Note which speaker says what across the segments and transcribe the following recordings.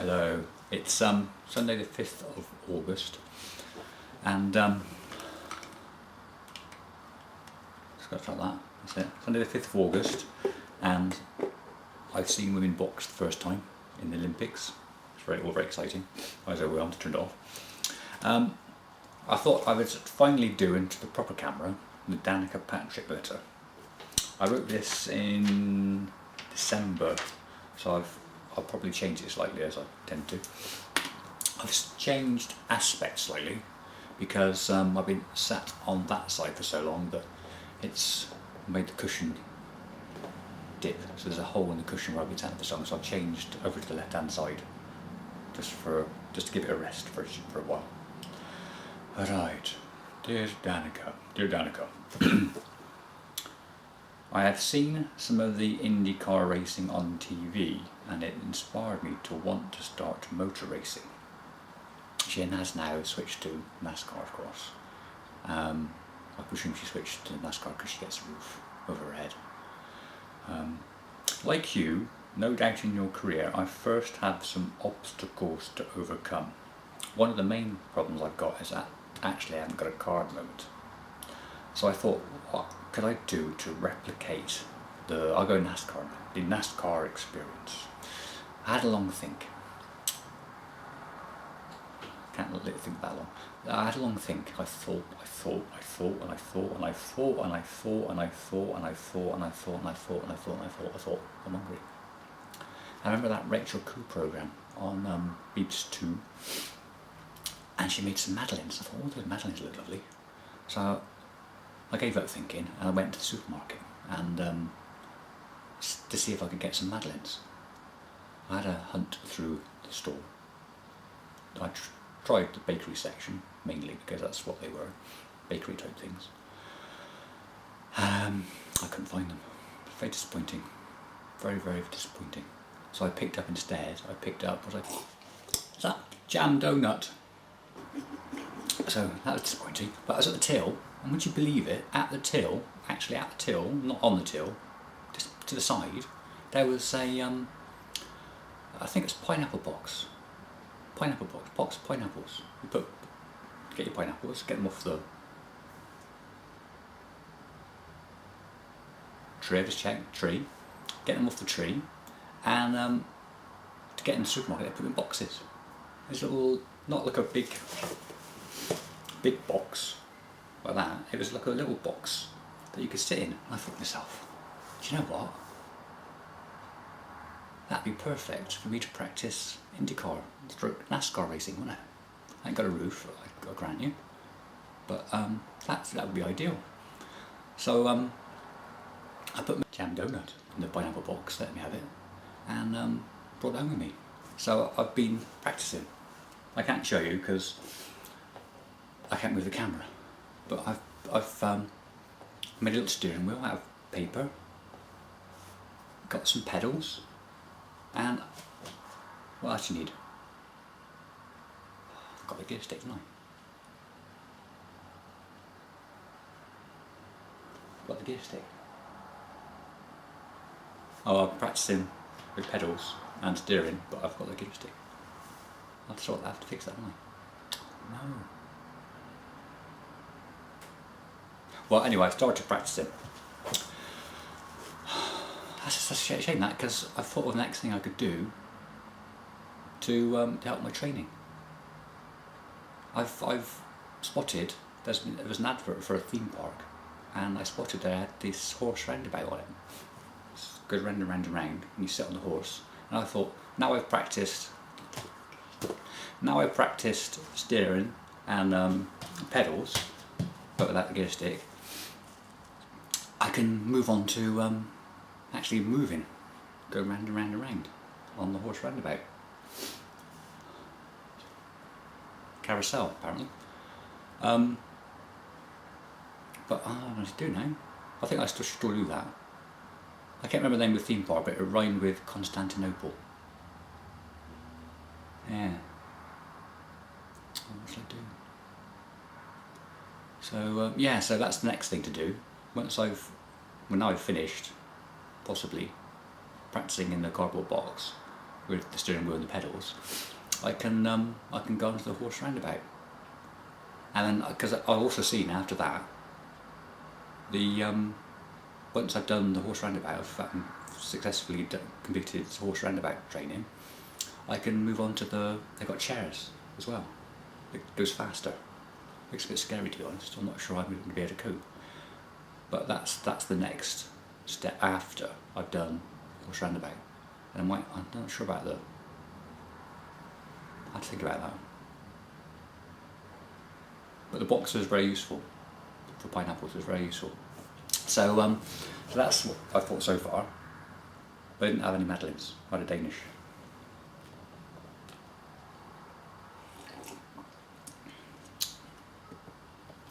Speaker 1: Hello, it's Sunday the 5th of August, and just got to try that, that's it, Sunday the 5th of August, and I've seen women box the first time in the Olympics. It's all very exciting. I was overwhelmed, turned it off. I thought I would finally do into the proper camera the Danica Patrick letter. I wrote this in December, so I'll probably change it slightly, as I tend to. I've changed aspects slightly because I've been sat on that side for so long that it's made the cushion dip. So there's a hole in the cushion where I've been sat for so long, so I've changed over to the left hand side just to give it a rest for a while. Alright, dear Danica. I have seen some of the IndyCar racing on TV and it inspired me to want to start motor racing. She has now switched to NASCAR, of course. I presume she switched to NASCAR because she gets a roof over her head. Like you, no doubt in your career, I first had some obstacles to overcome. One of the main problems I've got is that actually I haven't got a car at the moment. So I thought, what could I do to replicate I'll go NASCAR now, the NASCAR experience. I had a long think. Can't let it think that long. I had a long think. I thought, I'm hungry. I remember that Rachel Koo programme on Beeps 2, and she made some madeleines. I thought, oh, those madeleines look lovely. So I gave up thinking and I went to the supermarket and to see if I could get some madeleines. I had a hunt through the store. I tried the bakery section mainly because that's what they were, bakery type things. I couldn't find them. Very disappointing. Very, very disappointing. So I picked up instead, what's that? Jam donut. So that was disappointing. But I was at the till, and would you believe it, actually at the till, not on the till, just to the side, there was a, I think it's pineapple box. Box of pineapples. Get your pineapples, get them off the tree, get them off the tree, and to get in the supermarket, they put them in boxes. There's little, not like a big box like that, it was like a little box that you could sit in. And I thought to myself, do you know what? That'd be perfect for me to practice IndyCar, NASCAR racing, wouldn't it? I ain't got a roof, I grant you, but that would be ideal. So I put my jam donut in the pineapple box, let me have it, and brought it home with me. So I've been practicing. I can't show you because I can't move the camera, but I've made a little steering wheel out of paper, got some pedals, and what else do you need? I've got the gear stick, haven't I? Got the gear stick. Oh, I'm practicing with pedals and steering, but I've got the gear stick. I have to fix that, haven't I? No. Well, anyway, I started practicing. That's just a shame that, because I thought of the next thing I could do to help my training. I've spotted there was an advert for a theme park, and I spotted they had this horse roundabout on it. It goes round and round and round, and you sit on the horse. And I thought, now I've practiced steering and pedals, but without the gear stick, I can move on to actually moving, go round and round and round on the horse roundabout. Carousel, apparently. But I don't know what to do now. I think I still should do that. I can't remember the name of the theme park, but it rhymed with Constantinople. Yeah. What should I do? So yeah, so that's the next thing to do. When I've finished, possibly practicing in the cardboard box, with the steering wheel and the pedals, I can go onto the horse roundabout. And then, because I've also seen after that, once I've done the horse roundabout, I've successfully completed horse roundabout training, I can move on to they've got chairs as well. It goes faster. It's a bit scary, to be honest. I'm not sure I'm going to be able to cope. But that's the next step after I've done horse roundabout. And I'm not sure about I have to think about that. But the boxer is very useful for pineapples. It's very useful. So that's what I've thought so far. But I didn't have any madeleines. I had a Danish.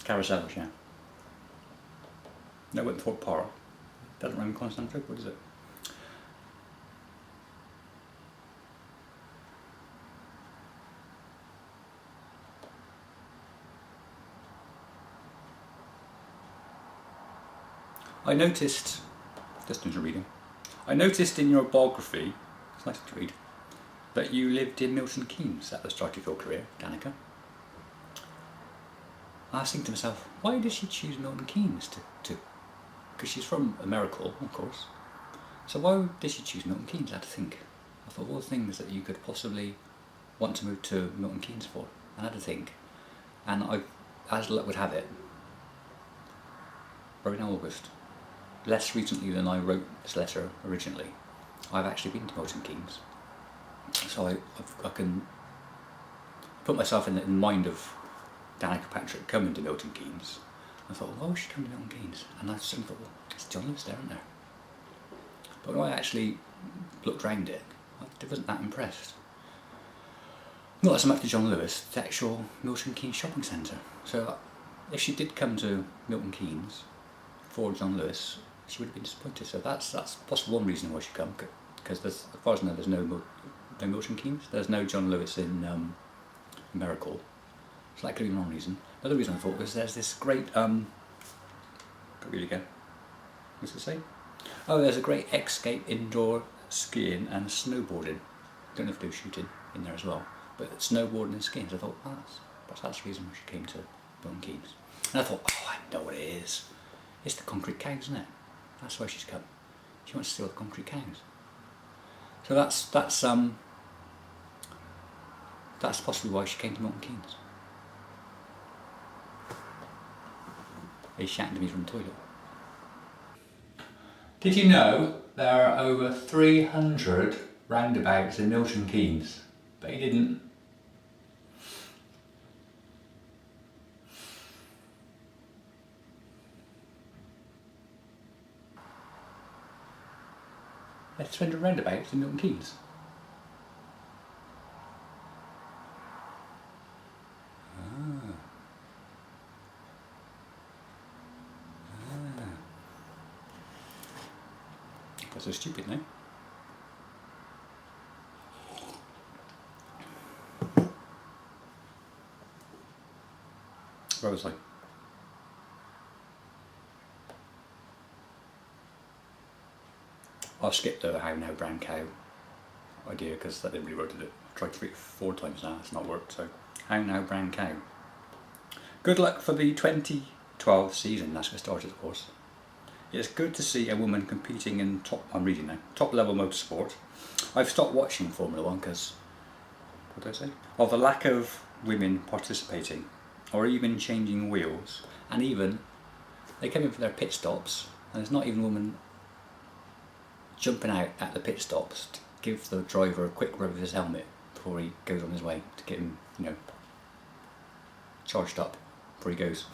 Speaker 1: Carousels, yeah. No, Wentworth Park. Doesn't run Constantinople, does it? I noticed, just doing some reading, I noticed in your biography, it's nice to read, that you lived in Milton Keynes at the start of your career, Danica. I was thinking to myself, why did she choose Milton Keynes to because she's from America, of course. So why did she choose Milton Keynes? I had to think. I thought of all the things that you could possibly want to move to Milton Keynes for. I had to think. And I, as luck would have it, wrote in August, less recently than I wrote this letter originally, I've actually been to Milton Keynes. So I can put myself in the mind of Danica Patrick coming to Milton Keynes. I thought, well, why would she come to Milton Keynes? And I suddenly thought, well, it's John Lewis there, isn't there? But when I actually looked round it, I wasn't that impressed. Not so much to John Lewis, the actual Milton Keynes shopping centre. So if she did come to Milton Keynes for John Lewis, she would have been disappointed. So that's possibly one reason why she'd come, because as far as I know, there's no Milton Keynes. There's no John Lewis in Miracle. So that could be one reason. Another reason I thought was there's this great, go read again. What's it say? Oh, there's a great Escape indoor skiing and snowboarding. Don't know if they were shooting in there as well, but snowboarding and skiing. So I thought, oh, that's the reason why she came to Milton Keynes. And I thought, oh, I know what it is. It's the concrete cows, isn't it? That's why she's come. She wants to see all the concrete cows. So that's possibly why she came to Milton Keynes. He's shouting to me from the toilet. Did you know there are over 300 roundabouts in Milton Keynes? But you didn't. There's 300 roundabouts in Milton Keynes. That's so stupid, no? Where was I? I've skipped the how now brown cow idea because that didn't really work, did it? I've tried 4 times now, it's not worked, so how now brown cow. Good luck for the 2012 season, that's what started of course. It's good to see a woman competing in I'm reading now, top level motorsport. I've stopped watching Formula 1 because, what did I say? Of the lack of women participating or even changing wheels, and even they come in for their pit stops and there's not even a woman jumping out at the pit stops to give the driver a quick rub of his helmet before he goes on his way to get him, charged up before he goes.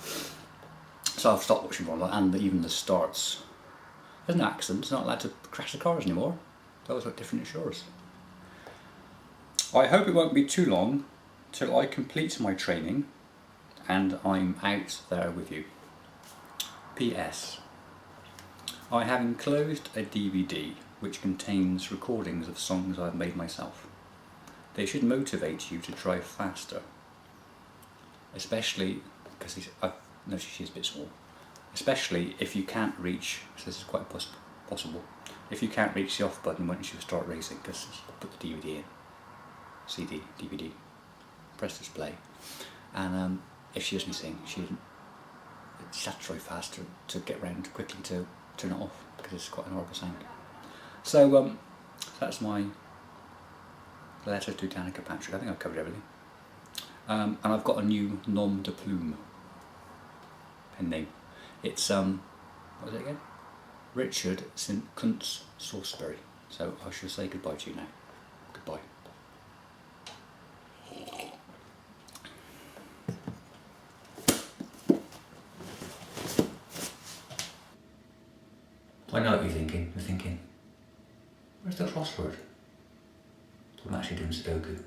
Speaker 1: So I've stopped watching Formula 1 and even the starts. There's no accidents, not allowed to crash the cars anymore. Those are different insurers. I hope it won't be too long till I complete my training and I'm out there with you. PS. I have enclosed a DVD which contains recordings of songs I've made myself. They should motivate you to drive faster. Especially because I've noticed she's a bit small. Especially if you can't reach, so this is quite possible, if you can't reach the off button, once you start racing, because you put the DVD in, CD, DVD, press display, and if she doesn't sing, she has to try faster to get round quickly to turn it off, because it's quite an horrible sound. So that's my letter to Danica Patrick. I think I've covered everything. And I've got a new nom de plume pen name. It's what was it again? Richard St. Kuntz Sauceberry. So I shall say goodbye to you now. Goodbye. I know what you're thinking. You're thinking, where's the crossword? I'm actually doing Sudoku.